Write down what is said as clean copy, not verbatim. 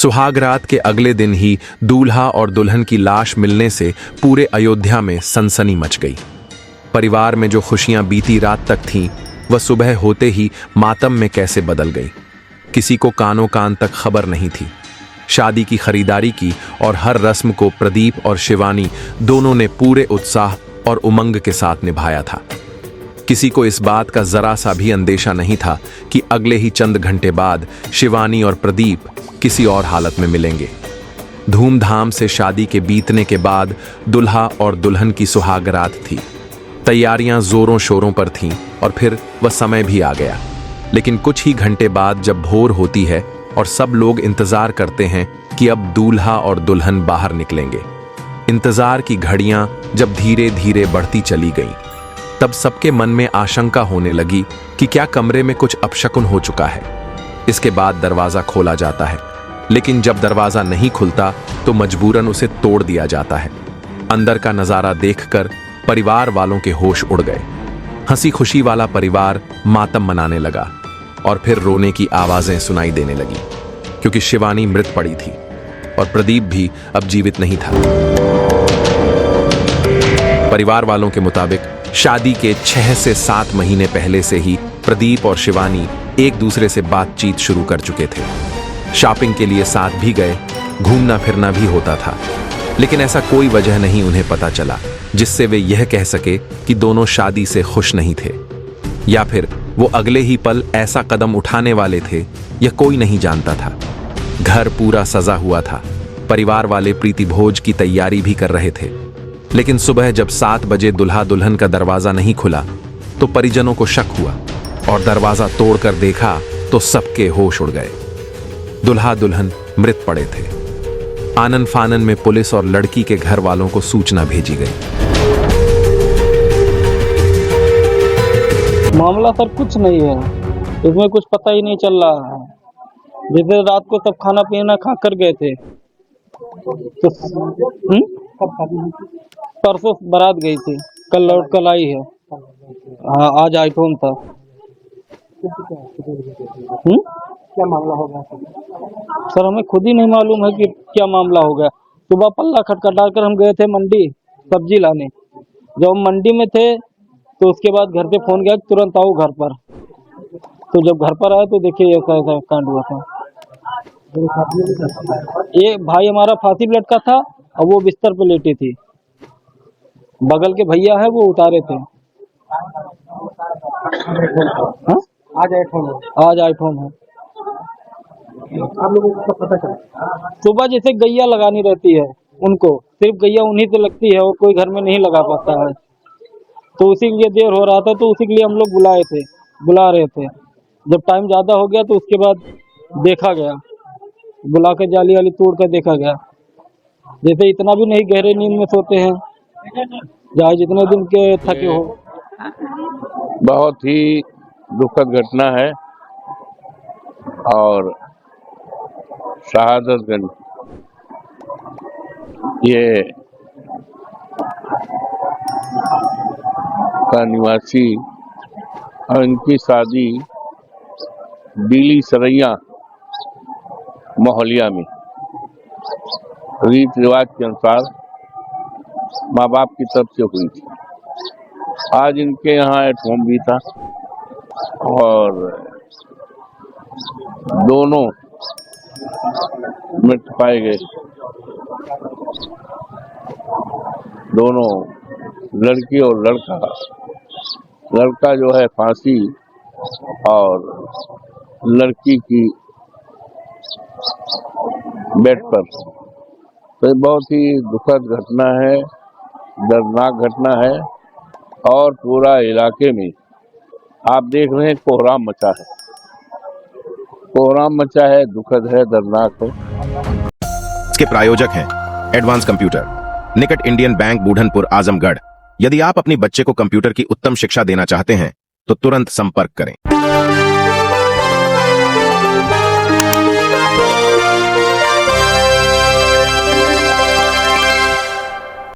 सुहाग रात के अगले दिन ही दूल्हा और दुल्हन की लाश मिलने से पूरे अयोध्या में सनसनी मच गई। परिवार में जो खुशियां बीती रात तक थीं, वह सुबह होते ही मातम में कैसे बदल गई। किसी को कानों कान तक खबर नहीं थी। शादी की खरीदारी की और हर रस्म को प्रदीप और शिवानी दोनों ने पूरे उत्साह और उमंग के साथ निभाया था। किसी को इस बात का जरा सा भी अंदेशा नहीं था कि अगले ही चंद घंटे बाद शिवानी और प्रदीप किसी और हालत में मिलेंगे। धूमधाम से शादी के बीतने के बाद दुल्हा और दुल्हन की सुहाग रात थी। तैयारियां जोरों शोरों पर थीं और फिर वह समय भी आ गया। लेकिन कुछ ही घंटे बाद जब भोर होती है और सब लोग इंतजार करते हैं कि अब दूल्हा और दुल्हन बाहर निकलेंगे, इंतजार की घड़ियां जब धीरे धीरे बढ़ती चली गईं, तब सबके मन में आशंका होने लगी कि क्या कमरे में कुछ अपशकुन हो चुका है। इसके बाद दरवाजा खोला जाता है, लेकिन जब दरवाजा नहीं खुलता तो मजबूरन उसे तोड़ दिया जाता है। अंदर का नजारा देखकर परिवार वालों के होश उड़ गए। हंसी खुशी वाला परिवार मातम मनाने लगा और फिर रोने की आवाजें सुनाई देने लगी, क्योंकि शिवानी मृत पड़ी थी और प्रदीप भी अब जीवित नहीं था। परिवार वालों के मुताबिक शादी के 6 से 7 महीने पहले से ही प्रदीप और शिवानी एक दूसरे से बातचीत शुरू कर चुके थे। शॉपिंग के लिए साथ भी गए, घूमना फिरना भी होता था, लेकिन ऐसा कोई वजह नहीं उन्हें पता चला जिससे वे यह कह सके कि दोनों शादी से खुश नहीं थे, या फिर वो अगले ही पल ऐसा कदम उठाने वाले थे, यह कोई नहीं जानता था। घर पूरा सजा हुआ था। परिवार वाले प्रीति भोज की तैयारी भी कर रहे थे, लेकिन सुबह जब 7 बजे दुल्हा दुल्हन का दरवाजा नहीं खुला तो परिजनों को शक हुआ और दरवाजा तोड़कर देखा तो सबके होश उड़ गए। दुल्हा दुल्हन मृत पड़े थे। आनन फानन में पुलिस और लड़की के घर वालों को सूचना भेजी गई। मामला सर कुछ नहीं है, इसमें कुछ पता ही नहीं चल रहा है। जैसे रात को सब खाना पीना खा कर गए थे तो परसों बारात गई थी, कल लौट कल आई है। हाँ, आज आईफोन था। क्या मामला होगा सर हमें खुद ही नहीं मालूम है कि क्या मामला हो गया। सुबह पल्ला खटखटा कर हम गए थे मंडी सब्जी लाने। जब हम मंडी में थे तो उसके बाद घर पे फोन गया तुरंत आओ घर पर। तो जब घर पर आए तो देखिए ऐसा ऐसा कांड हुआ था। ये भाई हमारा फांसी पे लटका था और वो बिस्तर पे लेटी थी। बगल के भैया है वो उतारे थे। हाँ? आज आईफोन है। आप लोगों को कब पता चला? सुबह जैसे गैया लगानी रहती है, उनको सिर्फ गैया उन्हीं से लगती है और कोई घर में नहीं लगा पाता है। तो उसी के लिए देर हो रहा था, तो उसी के लिए हम लोग बुला रहे थे। जब टाइम ज्यादा हो गया तो उसके बाद देखा गया, बुला कर जाली वाली तोड़ कर देखा गया। जैसे इतना भी नहीं गहरे नींद में सोते हैं, चाहे जितने दिन के थके हो। बहुत ही दुखद घटना है और शहादतगंज ये का निवासी और इनकी शादी बीली सरैया मोहल्ला में रीत रिवाज के अनुसार माँ बाप की तरफ से हुई थी। आज इनके यहाँ एट होम भी था और दोनों मृत पाए गए। दोनों लड़की और लड़का जो है फांसी और लड़की की बेड पर। तो बहुत ही दुखद घटना है, दर्दनाक घटना है और पूरा इलाके में आप देख रहे हैं कोहराम मचा है। कोहराम मचा है, दुखद है, दर्दनाक है। इसके प्रायोजक हैं एडवांस कंप्यूटर, निकट इंडियन बैंक, बूढ़नपुर, आजमगढ़। यदि आप अपने बच्चे को कंप्यूटर की उत्तम शिक्षा देना चाहते हैं तो तुरंत संपर्क करें।